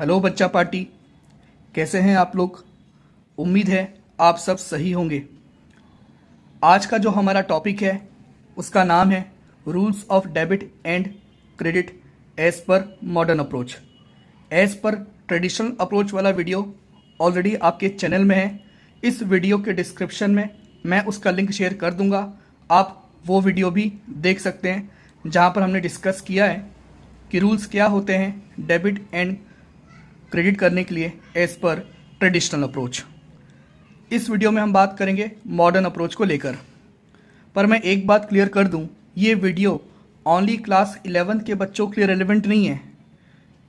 Hello बच्चा party, कैसे हैं आप लोग। उम्मीद है आप सब सही होंगे। आज का जो हमारा टॉपिक है उसका नाम है rules of debit and credit as per modern approach. As per traditional approach वाला वीडियो ऑलरेडी आपके चैनल में है। इस वीडियो के डिस्क्रिप्शन में मैं उसका लिंक शेयर कर दूंगा, आप वो वीडियो भी देख सकते हैं जहाँ पर हमने डिस्कस किया है कि रूल्स क्या होते हैं डेबिट एंड क्रेडिट करने के लिए एज पर ट्रेडिशनल अप्रोच। इस वीडियो में हम बात करेंगे मॉडर्न अप्रोच को लेकर। पर मैं एक बात क्लियर कर दूं, ये वीडियो ओनली क्लास 11th के बच्चों के लिए रेलिवेंट नहीं है।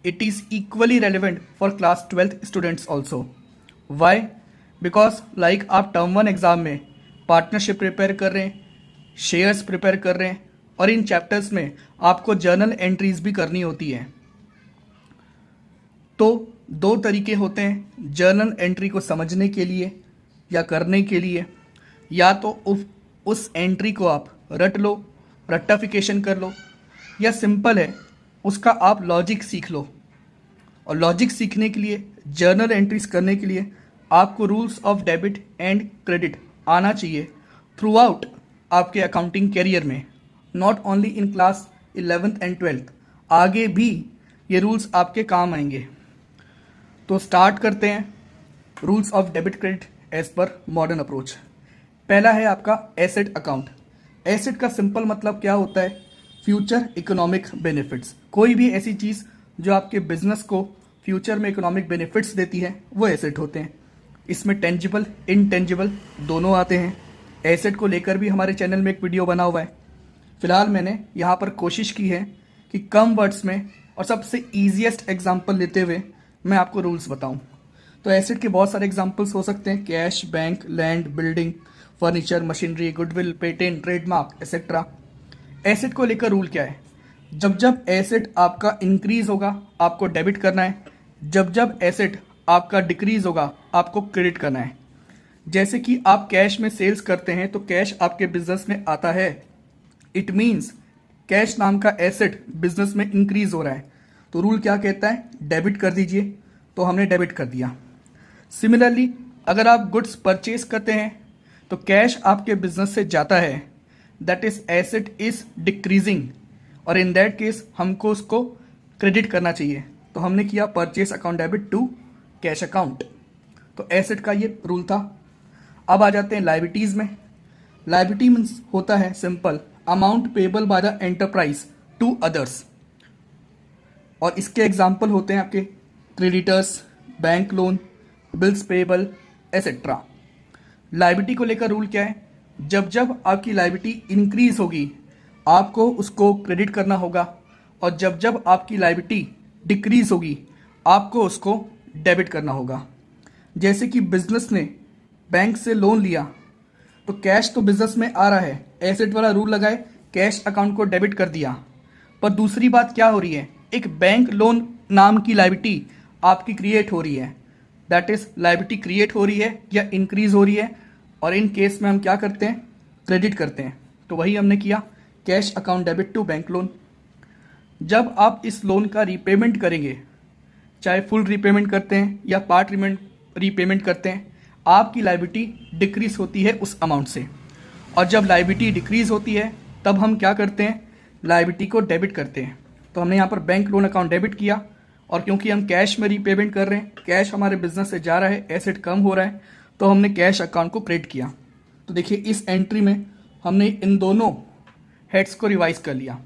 It is equally relevant for class 12th students also. Why? Because like आप टर्म 1 एग्ज़ाम में पार्टनरशिप प्रिपेयर कर रहे हैं, शेयर्स प्रिपेयर कर रहे हैं और इन चैप्टर्स में आपको जर्नल एंट्रीज भी करनी होती है। तो दो तरीके होते हैं जर्नल एंट्री को समझने के लिए या करने के लिए। या तो उस एंट्री को आप रट लो, रट्टाफिकेशन कर लो, या सिंपल है उसका आप लॉजिक सीख लो। और लॉजिक सीखने के लिए, जर्नल एंट्रीज करने के लिए आपको rules of debit and credit आना चाहिए थ्रू आउट आपके अकाउंटिंग कैरियर में, not only in class 11th and 12th। आगे भी ये रूल्स आपके काम आएंगे। तो स्टार्ट करते हैं rules of debit credit as per modern approach. पहला है आपका एसेट अकाउंट। एसेट का सिंपल मतलब क्या होता है? Future economic benefits. कोई भी ऐसी चीज़ जो आपके बिजनेस को फ्यूचर में इकोनॉमिक बेनिफिट्स देती है वो एसेट होते हैं। इसमें टेंजिबल इनटेंजिबल दोनों आते हैं। एसेट को लेकर भी हमारे चैनल में एक वीडियो बना हुआ है। फिलहाल मैंने यहाँ पर कोशिश की है कि कम वर्ड्स में और सबसे ईजिएस्ट एग्जाम्पल लेते हुए मैं आपको रूल्स बताऊं। तो एसेट के बहुत सारे एग्जांपल्स हो सकते हैं, cash, bank, land, building, furniture, machinery, goodwill, patent, trademark etcetera. Asset को लेकर रूल क्या है? जब जब एसेट आपका इंक्रीज होगा आपको डेबिट करना है, जब जब एसेट आपका डिक्रीज होगा आपको क्रेडिट करना है। जैसे कि आप कैश में सेल्स करते हैं तो कैश आपके बिजनेस में आता है, इट मीन्स कैश नाम का एसेट बिजनेस में इंक्रीज हो रहा है। तो रूल क्या कहता है? डेबिट कर दीजिए। तो हमने डेबिट कर दिया। सिमिलरली अगर आप गुड्स परचेज करते हैं तो कैश आपके बिजनेस से जाता है, that is asset is decreasing, और इन दैट केस हमको उसको क्रेडिट करना चाहिए। तो हमने किया purchase account debit to cash account. तो एसेट का ये रूल था। अब आ जाते हैं लायबिलिटीज में। लायबिलिटी मीन्स होता है simple amount payable by the enterprise to others, और इसके एग्जाम्पल होते हैं आपके creditors, bank loan, bills payable etcetera. Liability को लेकर रूल क्या है? जब जब आपकी लायबिलिटी इंक्रीज होगी आपको उसको क्रेडिट करना होगा, और जब जब आपकी लायबिलिटी डिक्रीज होगी आपको उसको डेबिट करना होगा। जैसे कि बिजनेस ने बैंक से लोन लिया तो कैश तो बिजनेस में आ रहा है, एसेट वाला रूल लगाए, कैश अकाउंट को डेबिट कर दिया। पर दूसरी बात क्या हो रही है? एक बैंक लोन नाम की लायबिलिटी आपकी क्रिएट हो रही है, दैट इज लायबिलिटी क्रिएट हो रही है या इंक्रीज हो रही है, और इन केस में हम क्या करते हैं? क्रेडिट करते हैं। तो वही हमने किया, cash account debit to bank loan. जब आप इस लोन का रीपेमेंट करेंगे, चाहे फुल रीपेमेंट करते हैं या पार्ट रीपेमेंट करते हैं, आपकी लायबिलिटी डिक्रीज होती है उस अमाउंट से। और जब लायबिलिटी डिक्रीज होती है तब हम क्या करते हैं? लायबिलिटी को डेबिट करते हैं। तो हमने यहाँ पर बैंक लोन अकाउंट डेबिट किया, और क्योंकि हम कैश में रीपेमेंट कर रहे हैं, कैश हमारे बिजनेस से जा रहा है, एसेट कम हो रहा है, तो हमने कैश अकाउंट को क्रेडिट किया। तो देखिए इस एंट्री में हमने इन दोनों हेड्स को रिवाइज कर लिया।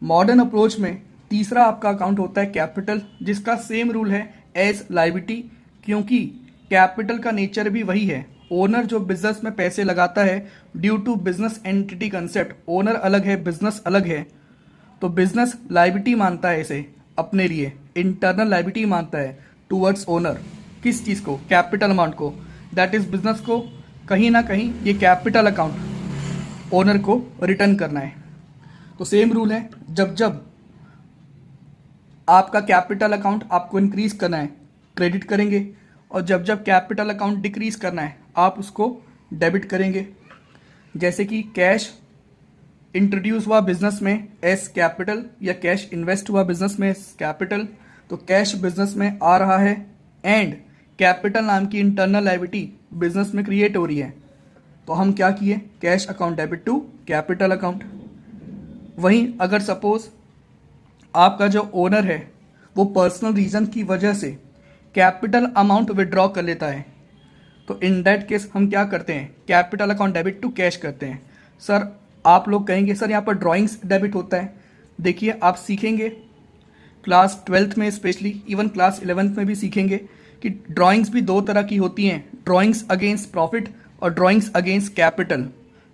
मॉडर्न अप्रोच में तीसरा आपका अकाउंट होता है कैपिटल, जिसका सेम रूल है एज लायबिलिटी, क्योंकि कैपिटल का नेचर भी वही है। ओनर जो बिजनेस में पैसे लगाता है, due to business entity concept, owner अलग है बिजनेस अलग है, तो बिजनेस लायबिलिटी मानता है इसे अपने लिए, इंटरनल लायबिलिटी मानता है टूवर्ड्स ओनर। किस चीज़ को? कैपिटल अमाउंट को। दैट इज बिजनेस को कहीं ना कहीं ये कैपिटल अकाउंट ओनर को रिटर्न करना है। तो सेम रूल है, जब जब आपका कैपिटल अकाउंट आपको इंक्रीज करना है क्रेडिट करेंगे, और जब जब कैपिटल अकाउंट डिक्रीज करना है आप उसको डेबिट करेंगे। जैसे कि कैश इंट्रोड्यूस हुआ बिजनेस में एस कैपिटल, या कैश इन्वेस्ट हुआ बिजनेस में एस कैपिटल, तो कैश बिजनेस में आ रहा है एंड कैपिटल नाम की इंटरनल लायबिलिटी बिजनेस में क्रिएट हो रही है। तो हम क्या किए, cash account debit to capital account. वहीं अगर सपोज आपका जो ओनर है वो पर्सनल रीजन की वजह से कैपिटल अमाउंट विड्रॉ कर लेता है, तो इन दैट केस हम क्या करते हैं, capital account debit to cash करते हैं। सर आप लोग कहेंगे सर यहाँ पर ड्राइंग्स डेबिट होता है। देखिए आप सीखेंगे क्लास 12th में, स्पेशली इवन क्लास 11th में भी सीखेंगे कि ड्राइंग्स भी दो तरह की होती हैं, ड्राइंग्स अगेंस्ट प्रॉफिट और drawings against capital.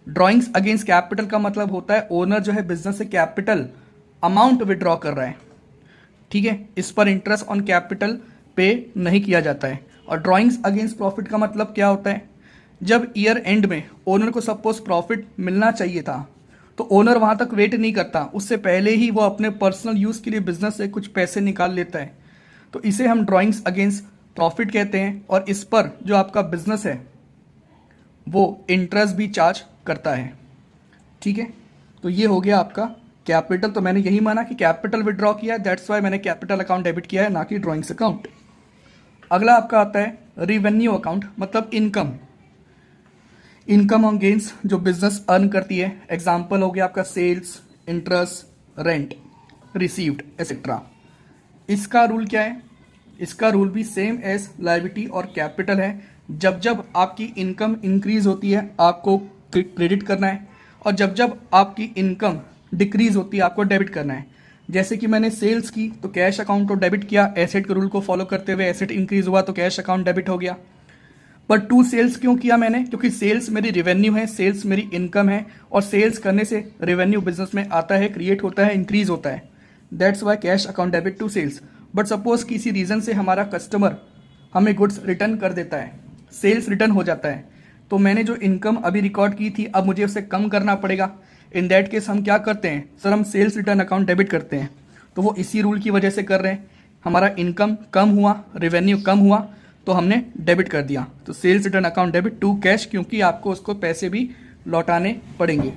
Drawings against capital का मतलब होता है ओनर जो है बिजनेस से कैपिटल अमाउंट विड्रॉ कर रहा है, ठीक है, इस पर इंटरेस्ट ऑन कैपिटल पे नहीं किया जाता है। और ड्राइंग्स अगेंस्ट प्रॉफिट का मतलब क्या होता है, जब ईयर एंड में ओनर को सपोज प्रॉफिट मिलना चाहिए था तो ओनर वहाँ तक वेट नहीं करता, उससे पहले ही वो अपने पर्सनल यूज़ के लिए बिजनेस से कुछ पैसे निकाल लेता है। तो इसे हम ड्राइंग्स अगेंस्ट प्रॉफिट कहते हैं और इस पर जो आपका बिजनेस है वो इंटरेस्ट भी चार्ज करता है, ठीक है। तो ये हो गया आपका कैपिटल। तो मैंने यही माना कि कैपिटल विड्रॉ किया, दैट्स वाई मैंने कैपिटल अकाउंट डेबिट किया है, ना कि ड्राइंग्स अकाउंट। अगला आपका आता है रिवेन्यू अकाउंट, मतलब इनकम। इनकम ऑन गेन्स जो बिजनेस अर्न करती है, एग्जाम्पल हो गया आपका sales, interest, rent received etcetera. इसका रूल क्या है, इसका रूल भी सेम एज लायबिलिटी और कैपिटल है। जब जब आपकी इनकम इंक्रीज होती है आपको क्रेडिट करना है, और जब जब आपकी इनकम डिक्रीज होती है आपको डेबिट करना है। जैसे कि मैंने सेल्स की तो कैश अकाउंट को डेबिट किया, एसेट के रूल को फॉलो करते हुए एसेट इंक्रीज हुआ तो कैश अकाउंट डेबिट हो गया। पर टू सेल्स क्यों किया मैंने, क्योंकि सेल्स मेरी रेवेन्यू है, सेल्स मेरी इनकम है, और सेल्स करने से रेवेन्यू बिजनेस में आता है, क्रिएट होता है, इंक्रीज होता है। That's why cash account debit to sales. But suppose किसी रीज़न से हमारा कस्टमर हमें गुड्स रिटर्न कर देता है, सेल्स रिटर्न हो जाता है, तो मैंने जो इनकम अभी रिकॉर्ड की थी अब मुझे उसे कम करना पड़ेगा। इन दैट केस हम क्या करते हैं, सर हम सेल्स रिटर्न अकाउंट डेबिट करते हैं। तो वो इसी रूल की वजह से कर रहे हैं, हमारा इनकम कम हुआ, रेवेन्यू कम हुआ, तो हमने डेबिट कर दिया। तो sales return account debit to cash, क्योंकि आपको उसको पैसे भी लौटाने पड़ेंगे।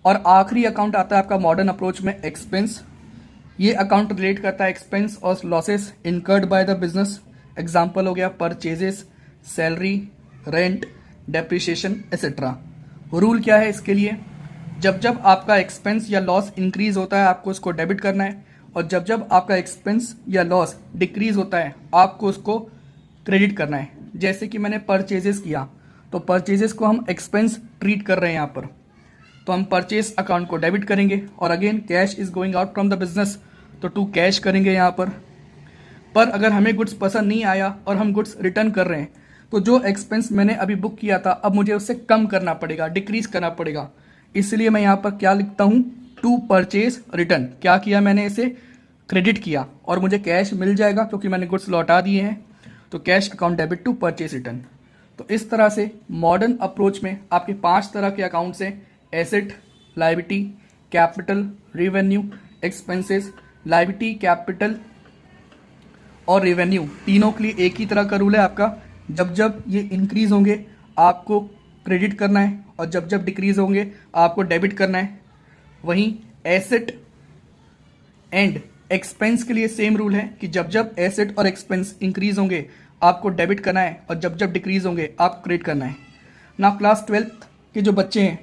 और आखिरी अकाउंट आता है आपका मॉडर्न अप्रोच में एक्सपेंस। ये अकाउंट रिलेट करता है एक्सपेंस और losses incurred by the business. Example हो गया purchases, salary, rent, depreciation etcetera. Rule क्या है इसके लिए, जब जब आपका एक्सपेंस या लॉस इंक्रीज होता है आपको उसको डेबिट करना है, और जब जब आपका एक्सपेंस या लॉस डिक्रीज होता है आपको उसको क्रेडिट करना है। जैसे कि मैंने परचेजेस किया तो परचेजेस को हम एक्सपेंस ट्रीट कर रहे हैं यहाँ पर, तो हम परचेज अकाउंट को डेबिट करेंगे। और again cash is going out from the business, तो टू कैश करेंगे यहाँ पर अगर हमें गुड्स पसंद नहीं आया और हम गुड्स रिटर्न कर रहे हैं तो जो एक्सपेंस मैंने अभी बुक किया था अब मुझे उससे कम करना पड़ेगा, डिक्रीज करना पड़ेगा। इसलिए मैं यहाँ पर क्या लिखता हूँ, टू परचेज रिटर्न। क्या किया मैंने, इसे क्रेडिट किया और मुझे कैश मिल जाएगा क्योंकि मैंने गुड्स लौटा दिए हैं। तो cash account debit to purchase return. तो इस तरह से मॉडर्न अप्रोच में आपके 5 तरह के अकाउंट्स हैं, asset, liability, capital, revenue, expenses. Liability, capital और रेवेन्यू तीनों के लिए एक ही तरह का रूल है आपका, जब जब ये इंक्रीज होंगे आपको क्रेडिट करना है और जब जब डिक्रीज होंगे आपको डेबिट करना है। वहीं एसेट एंड एक्सपेंस के लिए सेम रूल है कि जब जब एसेट और एक्सपेंस इंक्रीज होंगे आपको डेबिट करना है और जब जब डिक्रीज होंगे आपको क्रेडिट करना है ना। क्लास 12th के जो बच्चे हैं,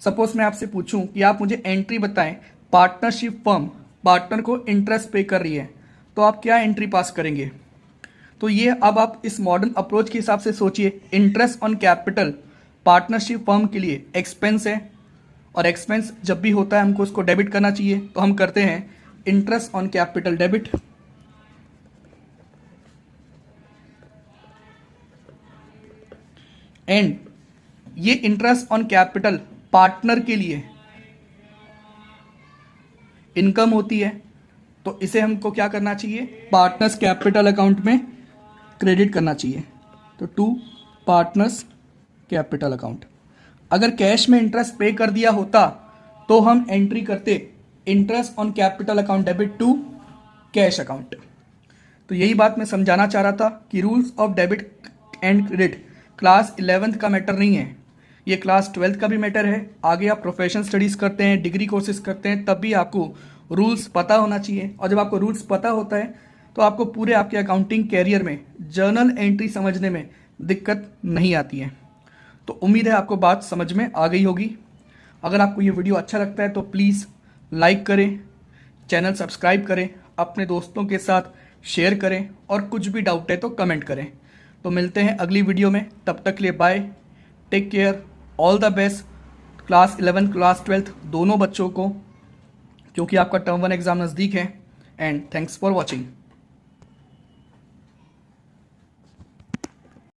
सपोज मैं आपसे पूछूं कि आप मुझे एंट्री बताएं, पार्टनरशिप फर्म पार्टनर को इंटरेस्ट पे कर रही है, तो आप क्या एंट्री पास करेंगे। तो ये अब आप इस मॉडर्न अप्रोच के हिसाब से सोचिए, interest on capital partnership firm के लिए एक्सपेंस है, और एक्सपेंस जब भी होता है हमको उसको डेबिट करना चाहिए, तो हम करते हैं interest on capital debit. And ये इंटरेस्ट ऑन कैपिटल पार्टनर के लिए इनकम होती है, तो इसे हमको क्या करना चाहिए, पार्टनर्स कैपिटल अकाउंट में क्रेडिट करना चाहिए। तो टू पार्टनर्स कैपिटल अकाउंट। अगर कैश में इंटरेस्ट पे कर दिया होता तो हम एंट्री करते interest on capital account debit to cash account. तो यही बात मैं समझाना चाह रहा था कि rules of debit and credit class 11th का मैटर नहीं है, ये क्लास 12th का भी मैटर है। आगे आप प्रोफेशनल स्टडीज़ करते हैं, डिग्री कोर्सेज करते हैं, तब भी आपको रूल्स पता होना चाहिए, और जब आपको रूल्स पता होता है तो आपको पूरे आपके अकाउंटिंग कैरियर में जर्नल एंट्री समझने में दिक्कत नहीं आती है। तो उम्मीद है आपको बात समझ में आ गई होगी। अगर आपको ये वीडियो अच्छा लगता है तो प्लीज़ लाइक करें, चैनल सब्सक्राइब करें, अपने दोस्तों के साथ शेयर करें और कुछ भी डाउट है तो कमेंट करें। तो मिलते हैं अगली वीडियो में, तब तक के लिए bye, take care, all the best class 11 class 12 दोनों बच्चों को, क्योंकि आपका टर्म 1 एग्ज़ाम नज़दीक है। And thanks for watching.